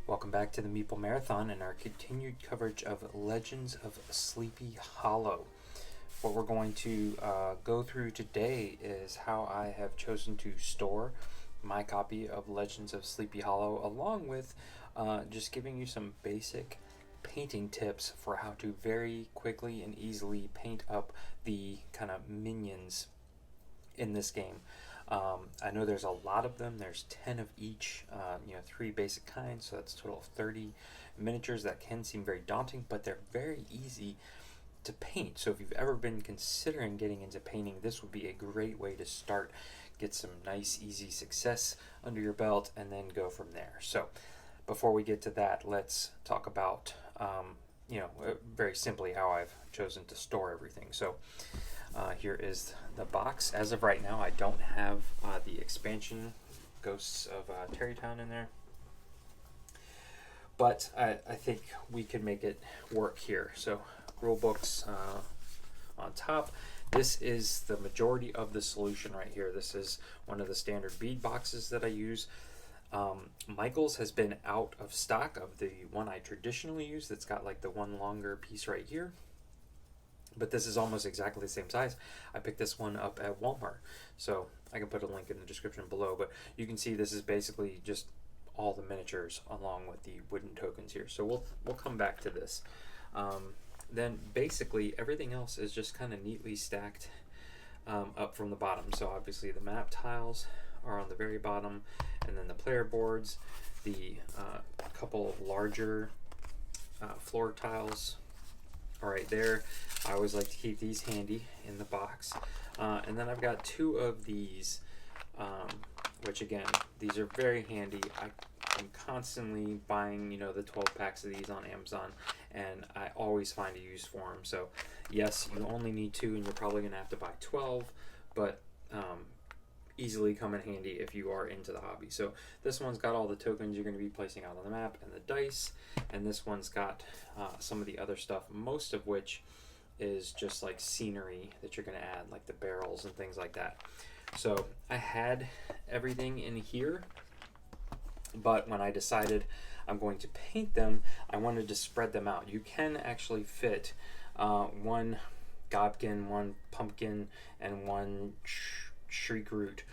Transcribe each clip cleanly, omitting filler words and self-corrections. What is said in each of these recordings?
Welcome back to the Meeple Marathon and our continued coverage of Legends of Sleepy Hollow. What we're going to go through today is how I have chosen to store my copy of Legends of Sleepy Hollow, along with just giving you some basic painting tips for how to very quickly and easily paint up the kind of minions in this game. I know there's a lot of them. There's 10 of each, 3 basic kinds, so that's a total of 30 miniatures. That can seem very daunting, but they're very easy to paint. So if you've ever been considering getting into painting, this would be a great way to start. Get some nice, easy success under your belt, and then go from there. So before we get to that, let's talk about, very simply how I've chosen to store everything. So here is the box. As of right now, I don't have the expansion Ghosts of Terrytown in there, but I think we can make it work here. So rule books on top. This is the majority of the solution right here. This is one of the standard bead boxes that I use. Michael's has been out of stock of the one I traditionally use that's got like the one longer piece right here. But this is almost exactly the same size. I picked this one up at Walmart, so I can put a link in the description below. But you can see this is basically just all the miniatures along with the wooden tokens here. So we'll come back to this. Then basically everything else is just kind of neatly stacked up from the bottom. So obviously the map tiles are on the very bottom, and then the player boards, the couple of larger floor tiles are right there. I always like to keep these handy in the box. And then I've got 2 of these, which again, these are very handy. I'm constantly buying, the 12 packs of these on Amazon, and I always find a use for them. So yes, you only need 2, and you're probably gonna have to buy 12, but easily come in handy if you are into the hobby. So this one's got all the tokens you're going to be placing out on the map and the dice, and this one's got some of the other stuff, most of which is just like scenery that you're going to add, like the barrels and things like that. So I had everything in here, but when I decided I'm going to paint them, I wanted to spread them out. You can actually fit one Gobkin, one Pumpkin, and one Shriek Root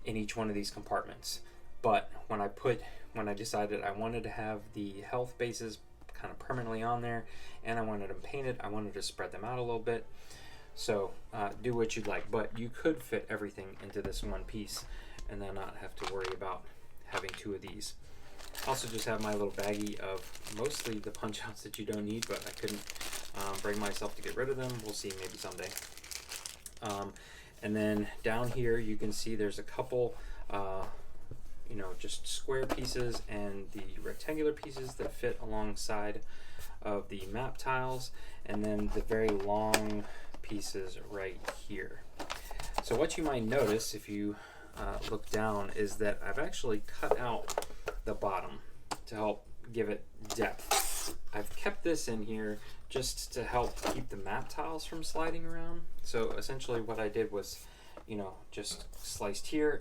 in each one of these compartments. But when I decided I wanted to have the health bases kind of permanently on there, and I wanted them painted, I wanted to spread them out a little bit. So do what you'd like, but you could fit everything into this one piece and then not have to worry about having 2 of these. I also just have my little baggie of mostly the punch outs that you don't need, but I couldn't bring myself to get rid of them. We'll see, maybe someday. And then down here you can see there's a couple just square pieces and the rectangular pieces that fit alongside of the map tiles, and then the very long pieces right here. So what you might notice if you look down is that I've actually cut out the bottom to help give it depth. I've kept this in here just to help keep the map tiles from sliding around. So essentially what I did was, just sliced here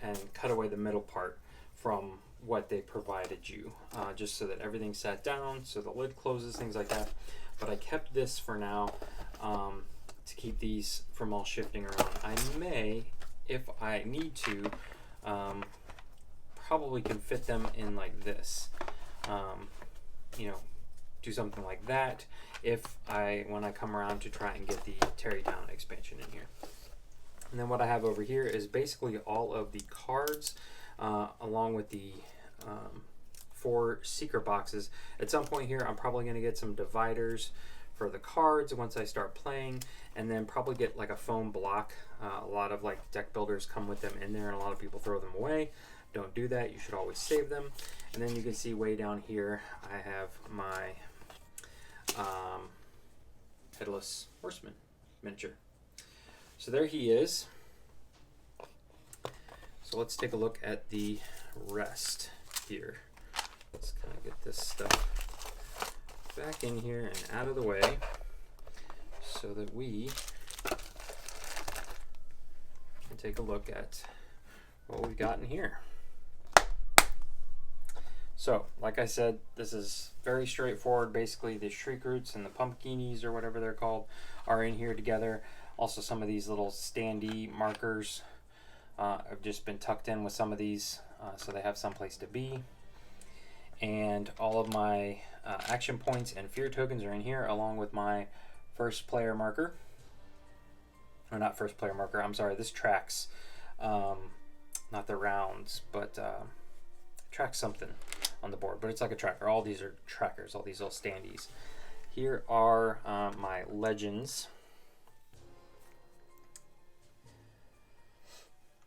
and cut away the middle part from what they provided you, just so that everything sat down, so the lid closes, things like that. But I kept this for now to keep these from all shifting around. I may, if I need to, probably can fit them in like this. Do something like that when I come around to try and get the Terrytown expansion in here. And then what I have over here is basically all of the cards along with the 4 secret boxes. At some point here I'm probably going to get some dividers for the cards once I start playing, and then probably get like a foam block. A lot of like deck builders come with them in there, and a lot of people throw them away. Don't do that. You should always save them. And then you can see way down here I have my Headless Horseman miniature. So there he is. So let's take a look at the rest here. Let's kind of get this stuff back in here and out of the way so that we can take a look at what we've got in here. So, like I said, this is very straightforward. Basically, the shriek roots and the pumpkinis, or whatever they're called, are in here together. Also, some of these little standee markers have just been tucked in with some of these, so they have someplace to be. And all of my action points and fear tokens are in here, along with my first player marker. Or not first player marker, I'm sorry, this tracks, not the rounds, but tracks something on the board, but it's like a tracker. All these are trackers, all these little standees. Here are my legends.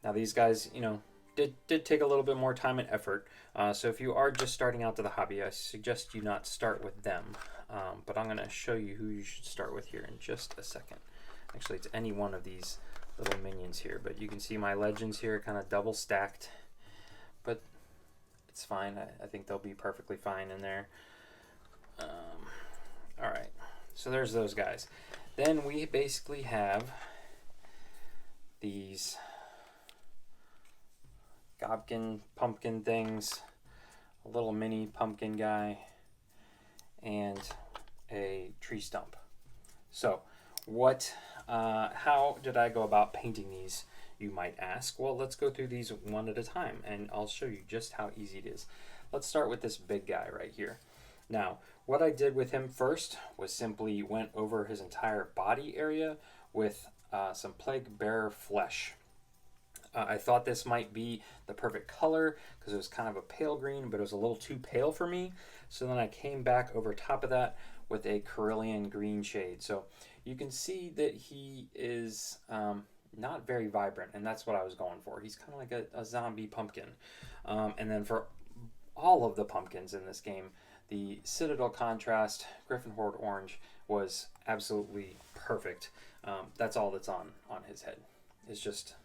Now these guys, you know, did take a little bit more time and effort. So if you are just starting out to the hobby, I suggest you not start with them. But I'm going to show you who you should start with here in just a second. Actually, it's any one of these little minions here, but you can see my legends here kind of double stacked, but it's fine. I think they'll be perfectly fine in there. All right, so there's those guys. Then we basically have these gobkin pumpkin things, a little mini pumpkin guy, and a tree stump. So how did I go about painting these, you might ask? Well, let's go through these one at a time, and I'll show you just how easy it is. Let's start with this big guy right here. Now, what I did with him first was simply went over his entire body area with some Plague Bearer flesh. I thought this might be the perfect color because it was kind of a pale green, but it was a little too pale for me. So then I came back over top of that with a Carillion green shade. So you can see that he is not very vibrant, and that's what I was going for. He's kind of like a zombie pumpkin. And then for all of the pumpkins in this game, the Citadel Contrast Griffin Horde Orange was absolutely perfect. That's all that's on his head. It's just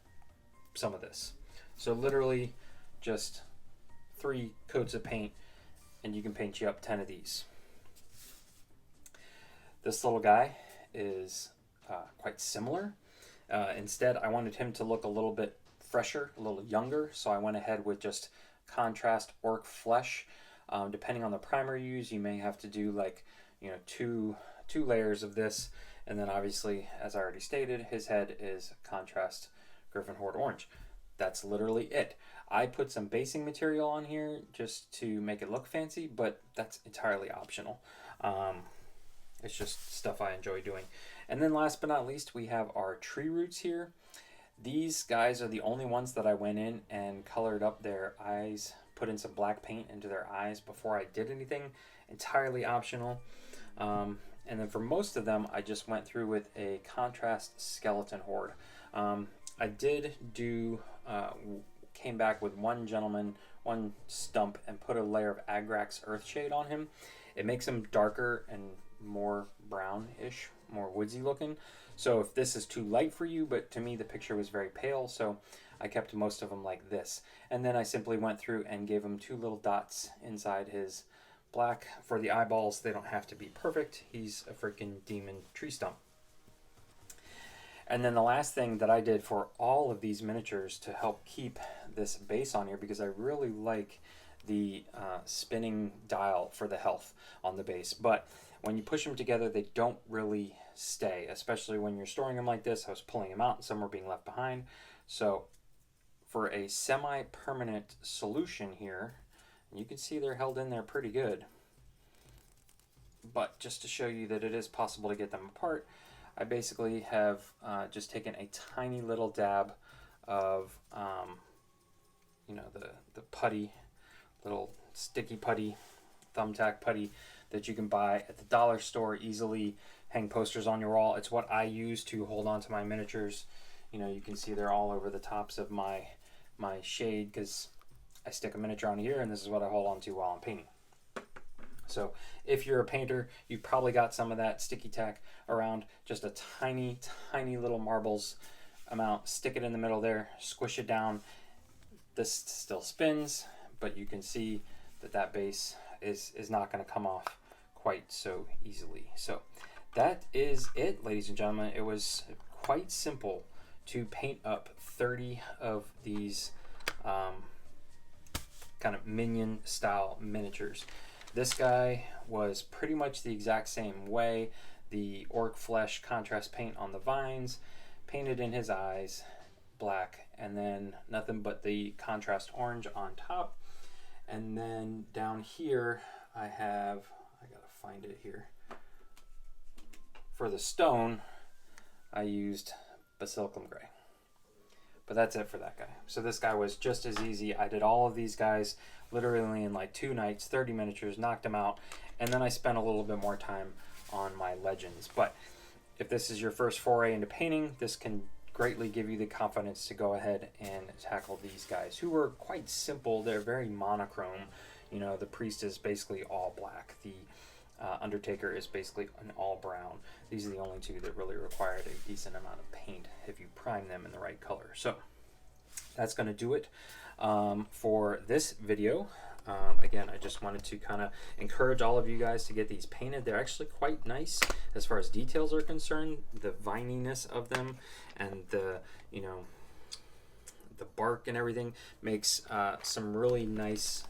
some of this. So literally just 3 coats of paint, and you can paint you up 10 of these. This little guy is quite similar. Instead, I wanted him to look a little bit fresher, a little younger, so I went ahead with just contrast orc flesh. Depending on the primer you use, you may have to do like, you know, two layers of this, and then obviously, as I already stated, his head is contrast Griffin Horde Orange. That's literally it. I put some basing material on here just to make it look fancy, but that's entirely optional. It's just stuff I enjoy doing. And then last but not least, we have our tree roots here. These guys are the only ones that I went in and colored up their eyes, put in some black paint into their eyes before I did anything. Entirely optional. And then for most of them, I just went through with a contrast skeleton horde. I did do, came back with one gentleman, one stump, and put a layer of Agrax Earthshade on him. It makes him darker and more brownish, more woodsy looking. So if this is too light for you, but to me the picture was very pale, so I kept most of them like this. And then I simply went through and gave him 2 little dots inside his black. For the eyeballs, they don't have to be perfect. He's a freaking demon tree stump. And then the last thing that I did for all of these miniatures to help keep this base on here, because I really like the spinning dial for the health on the base, but when you push them together, they don't really stay, especially when you're storing them like this. I was pulling them out and some were being left behind. So for a semi-permanent solution here, you can see they're held in there pretty good. But just to show you that it is possible to get them apart, I basically have just taken a tiny little dab of, you know, the putty, little sticky putty, thumbtack putty that you can buy at the dollar store easily, hang posters on your wall. It's what I use to hold on to my miniatures. You know, you can see they're all over the tops of my shade because I stick a miniature on here and this is what I hold on to while I'm painting. So if you're a painter, you probably got some of that sticky tack around, just a tiny, tiny little marbles amount. Stick it in the middle there, squish it down. This still spins, but you can see that that base is not going to come off quite so easily. So that is it, ladies and gentlemen. It was quite simple to paint up 30 of these kind of minion style miniatures. This guy was pretty much the exact same way. The orc flesh contrast paint on the vines, painted in his eyes black, and then nothing but the contrast orange on top. And then down here I gotta find it here. For the stone, I used basilicum gray. But that's it for that guy. So this guy was just as easy. I did all of these guys literally in like 2 nights, 30 miniatures, knocked them out, and then I spent a little bit more time on my legends. But if this is your first foray into painting, this can greatly give you the confidence to go ahead and tackle these guys, who were quite simple. They're very monochrome. You know, the priest is basically all black. The Undertaker is basically an all brown. These are the only 2 that really required a decent amount of paint if you prime them in the right color. So that's going to do it for this video. Again, I just wanted to kind of encourage all of you guys to get these painted. They're actually quite nice as far as details are concerned. The vininess of them and the, you know, the bark and everything makes some really nice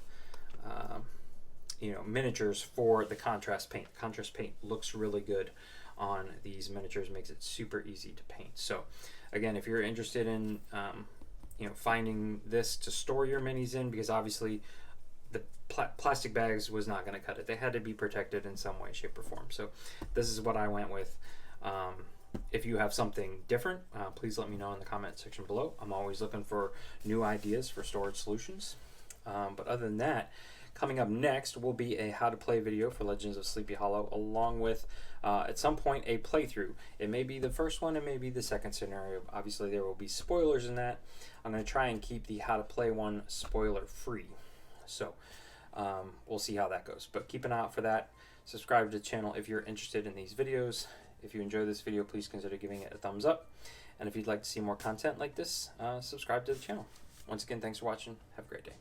you know, miniatures for the contrast paint. Contrast paint looks really good on these miniatures, makes it super easy to paint. So again, if you're interested in you know, finding this to store your minis in, because obviously the plastic bags was not going to cut it. They had to be protected in some way, shape, or form. So this is what I went with. If you have something different, please let me know in the comment section below. I'm always looking for new ideas for storage solutions. But other than that, coming up next will be a how to play video for Legends of Sleepy Hollow, along with at some point a playthrough. It may be the first one, it may be the second scenario. Obviously there will be spoilers in that. I'm going to try and keep the how to play one spoiler free. So we'll see how that goes. But keep an eye out for that. Subscribe to the channel if you're interested in these videos. If you enjoy this video, please consider giving it a thumbs up. And if you'd like to see more content like this, subscribe to the channel. Once again, thanks for watching. Have a great day.